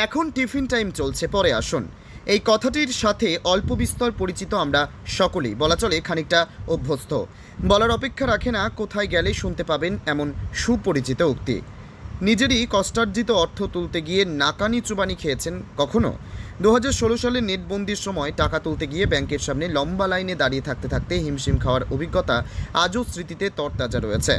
এখন tiffin time চলছে, পরে আসুন। এই কথাটির সাথে অল্প বিস্তর পরিচিত আমরা সকলেই, বলা চলে খানিকটা অভ্যস্ত। বলার অপেক্ষা রাখে না কোথায় গেলে শুনতে পাবেন এমন সুপরিচিত উক্তি। নিজেরই কষ্টার্জিত অর্থ তুলতে গিয়ে নাকানি চুবানি খেয়েছেন কখনো? 2016 সালে নেটবন্দির সময় টাকা তুলতে গিয়ে ব্যাংকের সামনে লম্বা লাইনে দাঁড়িয়ে থাকতে থাকতে হিমশিম খাওয়ার অভিজ্ঞতা আজও স্মৃতিতে তরতাজা রয়েছে।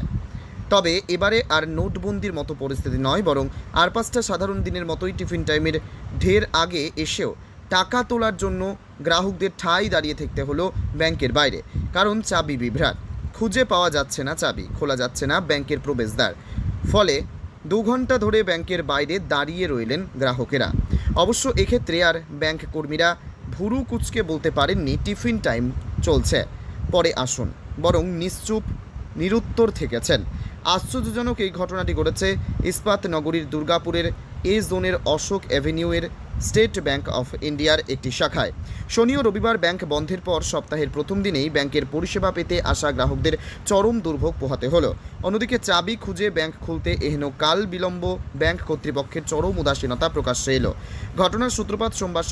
তবে এবারে আর নোটবন্দির মতো পরিস্থিতি নয়, বরং আর 5টা সাধারণ দিনের মতোই টিফিন টাইমের ঢের আগে এসেও টাকা তোলার জন্য গ্রাহকদের ঠাঁই দাঁড়িয়ে থাকতে হলো ব্যাংকের বাইরে। কারণ চাবি বিভ্রাট, খুঁজে পাওয়া যাচ্ছে না চাবি, খোলা যাচ্ছে না ব্যাংকের প্রবেশদ্বার। ফলে 2 ঘন্টা ধরে ব্যাংকের বাইরে দাঁড়িয়ে রইলেন গ্রাহকেরা। অবশ্য এক্ষেত্রে আর ব্যাংক কর্মীরা ভুরু কুচকে বলতে পারেননি টিফিন টাইম চলছে, পরে আসুন, বরং নিশ্চুপ নিরুত্তর থেকেছেন। আশ্চর্যজনক এই ঘটনাটি ঘটেছে ইস্পাত নগরীর দুর্গাপুরের এ জোনের অশোক অ্যাভিনিউয়ের স্টেট ব্যাংক অফ ইন্ডিয়ার একটি শাখায়। শনি ও রবিবার ব্যাংক বন্ধের পর সপ্তাহের প্রথম দিনেই ব্যাংকের পরিষেবা পেতে আসা গ্রাহকদের চরম দুর্ভোগ পোহাতে হলো। অন্যদিকে চাবি খুঁজে ব্যাংক খুলতে এহেন কাল বিলম্ব ব্যাংক কর্তৃপক্ষের চরম উদাসীনতা প্রকাশ্যে এলো। ঘটনার সূত্রপাত সোমবার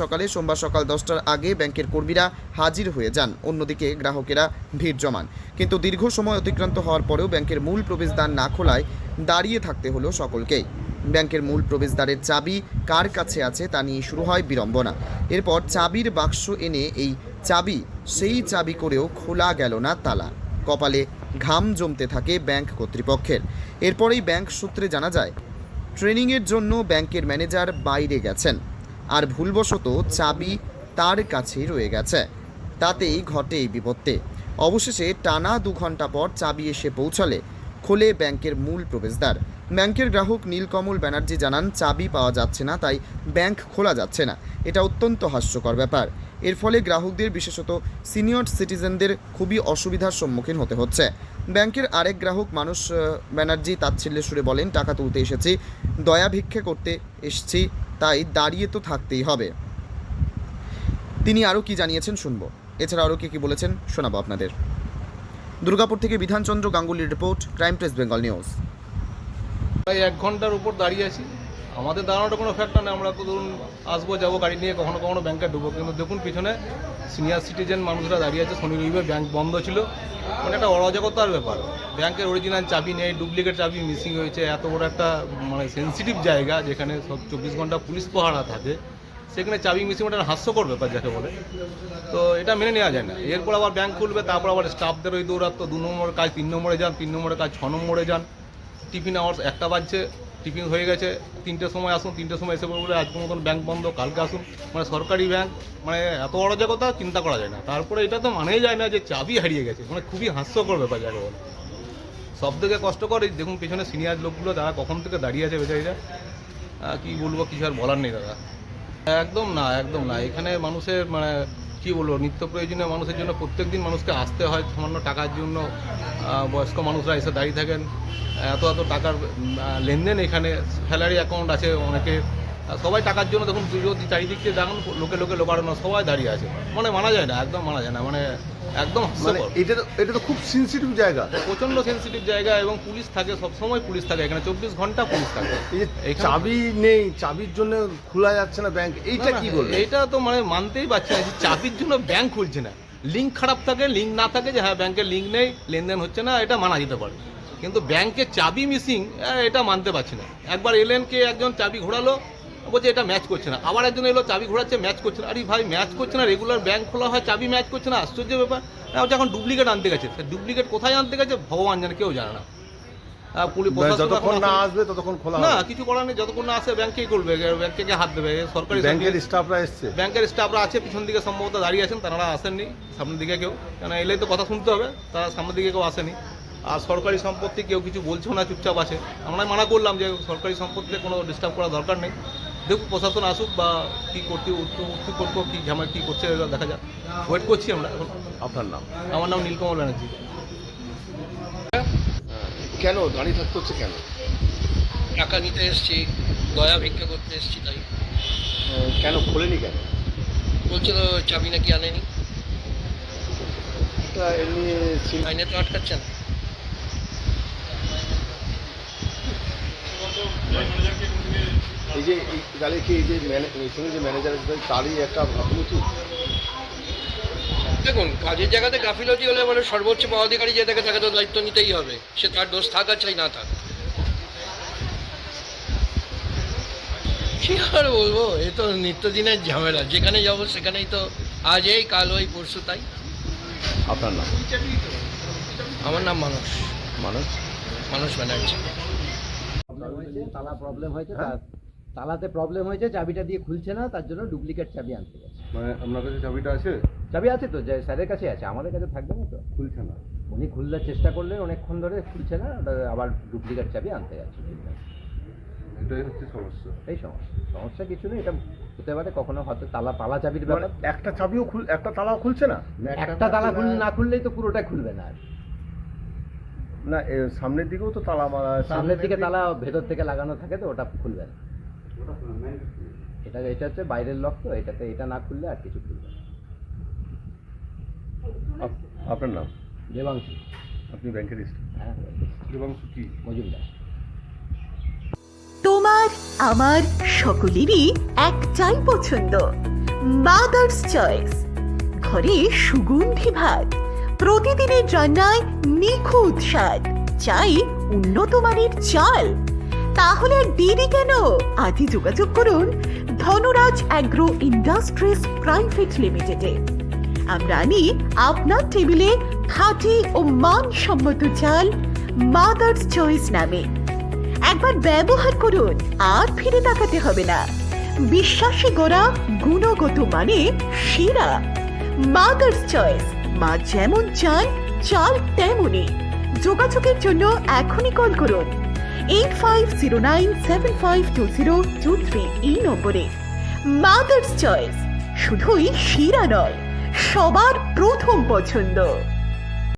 সকাল 10টার আগে ব্যাংকের কর্মীরা হাজির হয়ে যান, অন্যদিকে গ্রাহকেরা ভিড় জমান। কিন্তু দীর্ঘ সময় অতিক্রান্ত হওয়ার পরেও ব্যাংকের মূল প্রবেশদ্বার না খোলায় দাঁড়িয়ে থাকতে হলো সকলকেই। ব্যাংকের মূল প্রবেশদ্বারের চাবি কার কাছে আছে তা নিয়ে শুরু হয় বিড়ম্বনা। এরপর চাবির বাক্স এনে এই চাবি সেই চাবি করেও খোলা গেল না তালা। কপালে ঘাম জমতে থাকে ব্যাংক কর্তৃপক্ষের। এরপরেই ব্যাংক সূত্রে জানা যায়, ট্রেনিংয়ের জন্য ব্যাংকের ম্যানেজার বাইরে গেছেন, আর ভুলবশত চাবি তার কাছেই রয়ে গেছে। তাতেই ঘটে এই বিপত্তি। অবশেষে টানা 2 ঘন্টা পর চাবি এসে পৌঁছালে খোলে ব্যাংকের মূল প্রবেশদ্বার। ব্যাংকের গ্রাহক নীলকমল ব্যানার্জি জানান, চাবি পাওয়া যাচ্ছে না, তাই ব্যাংক খোলা যাচ্ছে না। এটা অত্যন্ত হাস্যকর ব্যাপার। এর ফলে গ্রাহকদের, বিশেষত সিনিয়র সিটিজেনদের খুবই অসুবিধার সম্মুখীন হতে হচ্ছে। ব্যাংকের আরেক গ্রাহক মানুষ ব্যানার্জি তাচ্ছিল্যের সুরে বলেন, টাকা তুলতে এসেছি, দয়া ভিক্ষে করতে এসেছি, তাই দাঁড়িয়ে তো থাকতেই হবে। তিনি আরও কি জানিয়েছেন শুনবো। এছাড়া আরও কি বলেছেন শোনাবো আপনাদের। দুর্গাপুর থেকে বিধানচন্দ্র গাঙ্গুলির report, crime press Bengal news. প্রায় 1 ঘন্টার উপর দাঁড়িয়ে আছি। আমাদের দাঁড়ানোটা কোনো ফ্যাক্টর নেই, আমরা তো ধরুন আসবো যাবো গাড়ি নিয়ে, কখনো কখনো ব্যাংকে ঢুকবো, কিন্তু দেখুন পিছনে সিনিয়র সিটিজেন মানুষরা দাঁড়িয়ে আছে। শনি রবিবার ব্যাংক বন্ধ ছিল, মানে একটা অরাজকতার ব্যাপার। ব্যাংকের অরিজিনাল চাবি নেই, ডুপ্লিকেট চাবি মিসিং হয়েছে। এত বড় একটা মানে সেন্সিটিভ জায়গা যেখানে 24 ঘন্টা পুলিশ পাহারা থাকে, সেখানে চাবি মিসিং ওটা হাস্যকর ব্যাপার যাকে বলে। তো এটা মেনে নেওয়া যায় না। এরপর আবার ব্যাংক খুলবে, তারপর আবার স্টাফদের ওই দৌড়াত্ম, 2 নম্বরের কাজ 3 নম্বরে যান, 3 নম্বরের কাজ 6 নম্বরে যান। টিফিন আওয়ার্স 1টা বাজছে, টিফিন হয়ে গেছে, 3টের সময় আসুন, 3টের সময় এসে বলে আজকের মতন ব্যাংক বন্ধ, কালকে আসুন। মানে সরকারি ব্যাংক, মানে এত অরাজকতা চিন্তা করা যায় না। তারপরে এটা তো মানেই যায় না যে চাবি হারিয়ে গেছে, মানে খুবই হাস্যকর ব্যাপার যাকে বলে। সব থেকে কষ্টকর এই দেখুন পেছনে সিনিয়র লোকগুলো, তারা কখন থেকে দাঁড়িয়ে আছে বেচারিরা, কী বলবো, কিছু আর বলার নেই দাদা। একদম না, এখানে মানুষের মানে কী বলবো, নিত্য প্রয়োজনীয় মানুষের জন্য প্রত্যেক দিন মানুষকে আসতে হয় সামান্য টাকার জন্য। বয়স্ক মানুষরা এসে দাঁড়িয়ে থাকেন, এত টাকার লেনদেন এখানে, স্যালারি অ্যাকাউন্ট আছে অনেকে, সবাই টাকার জন্য দেখুন যদি চারিদিক থেকে দেখুন লোকে লোকারণ্য সবাই দাঁড়িয়ে আছে। মানে মানা যায় না, একদম মানা যায় না, মানে একদম মানে এটা তো খুব সেন্সিটিভ জায়গা, প্রচণ্ড সেন্সিটিভ জায়গা। এবং পুলিশ থাকে, সবসময় পুলিশ থাকে এখানে, 24 ঘন্টা পুলিশ থাকে। এই যে চাবি নেই, চাবির জন্য খোলা যাচ্ছে না ব্যাংক, এইটা কি বলবো? এইটা তো মানে মানতেই পারছি না যে চাবির জন্য ব্যাংক খুলছে না। লিঙ্ক খারাপ থাকে, লিঙ্ক না থাকে যে হ্যাঁ ব্যাংকের লিঙ্ক নেই, লেনদেন হচ্ছে না, এটা মানা যেতে পারে। কিন্তু ব্যাংকের চাবি মিসিং, এটা মানতে পারছি না। একবার এলেন কে একজন চাবি ঘোরালো, বলছে এটা ম্যাচ করছে না, আবার একজন এলো চাবি ঘোরাচ্ছে, ম্যাচ করছে না। আরে ভাই ম্যাচ করছে না, রেগুলার ব্যাংক খোলা হয়, চাবি ম্যাচ করছে না, আশ্চর্য ব্যাপার। এখন ডুপ্লিকেট আনতে গেছে, ডুপ্লিকেট কোথায় আনতে গেছে ভগবান জানে, কেউ জানে না। যতক্ষণ না আসবে ততক্ষণ খোলা না, কিছু করার নেই। যতক্ষণ না আসে ব্যাংকেই করবে, ব্যাংকে হাত দেবে। সরকারি ব্যাংকের স্টাফরা এসছে, ব্যাংকের স্টাফরা আছে, পিছন দিকে সম্ভবত দাঁড়িয়ে আছেন, তারা আসেননি সামনের দিকে কেউ, কেন এলেই তো কথা শুনতে হবে, তারা সামনের দিকে কেউ আসেনি। আর সরকারি সম্পত্তি কেউ কিছু বলছেও না, চুপচাপ আছে। আমরা মানা করলাম যে সরকারি সম্পত্তিতে কোনো ডিস্টার্ব করার দরকার নেই, দেখুন প্রশাসন আসুক বা কী কর্তৃপক্ষ কী ঝামেলা কী করছে দেখা যাক, ওয়েট করছি আমরা এখন। আপনার নাম? আমার নাম নীলকমল ব্যানার্জি। কেন দাঁড়িয়ে থাকতে হচ্ছে কেন? টাকা নিতে এসেছি, দয়া ভিক্ষা করতে এসেছি, তাই। কেন খোলেনি কেন? বলছিল চাবি নাকি আনেনি, এমনি আইনে তো আটকাচ্ছেন। এই যে তাহলে কি এই যে এখানে যে ম্যানেজার আছে তারই একটা গাফিলতি? দেখুন, কাজের জায়গাতে গাফিলতি হলে মানে সর্বোচ্চ পদাধিকারী যে দেখে তাকে তো দায়িত্ব নিতেই হবে, সে তার দোষ থাক আর চাই না থাক। কি আর বলবো, এ তো নিত্যদিনের ঝামেলা, যেখানে যাবো সেখানেই তো আজ এই কাল ওই পরশু তাই। আপনার নাম? আমার নাম মানস মানুষ ব্যানার্জি। হয়েছে, তালা প্রবলেম হয়েছে, তালাতে প্রবলেম হয়েছে, চাবিটা দিয়ে খুলছে না, তার জন্য ডুপ্লিকেট চাবি আনতে গেছে। মানে আপনার কাছে চাবিটা আছে? চাবি আছে তো, যে স্যারের কাছে আছে, আমাদের কাছে থাকবে না তো। খুলছে না। উনি খুলতে চেষ্টা করলেন অনেকক্ষণ ধরে, খুলছে না, ওটা আবার ডুপ্লিকেট চাবি আনতে গেছে। এটাই হচ্ছে সমস্যা। এই সমস্যা কিছু নেই, এটা হতে পারে কখনো হয়তো পালা চাবির ব্যাপার। একটা চাবিও একটা তালাও খুলছে না? একটা তালা না খুললেই তো পুরোটা খুলবে না। না, সামনের দিকেও তো তালা মারা আছে। সামনের দিকে তালা ভেতর থেকে লাগানো থাকে, তো ওটা খুলবে না। এটা হচ্ছে বাইরের লক, তো এটাতে এটা না খুললে আর কিছু খুলবে না। আপনার নাম? দেবাংশু। আপনি ব্যাংকের স্টাফ? হ্যাঁ, দেবাংশু কি মজুমদার। তোমার আমার সকলেরই একটাই পছন্দ, মাদার্স চয়েস। ঘরে সুগন্ধি ভাত, প্রতিদিনের রান্নায় নিখুঁত স্বাদ, চাই উন্নত মানের চাল। তাহলে আর দেরি কেন? আজই যোগাযোগ করুন ধনরাজ অ্যাগ্রো ইন্ডাস্ট্রিজ প্রাইভেট লিমিটেডে। আমরা আনি আপনার টেবিলে খাঁটি ও মানসম্মত চাল মাদার্স চয়েস নামে। একবার ব্যবহার করুন, আর ফিরে তাকাতে হবে না। বিশ্বাসী গোড়া, গুণগত মানে সেরা। মাদার্স চয়েস, মা যেমন চান চাল তেমনই। যোগাযোগের জন্য এখনই কল করুন 8509752023 এই নম্বরে। মাদার্স চয়েস শুধুই সেরা নয়, সবার প্রথম পছন্দ।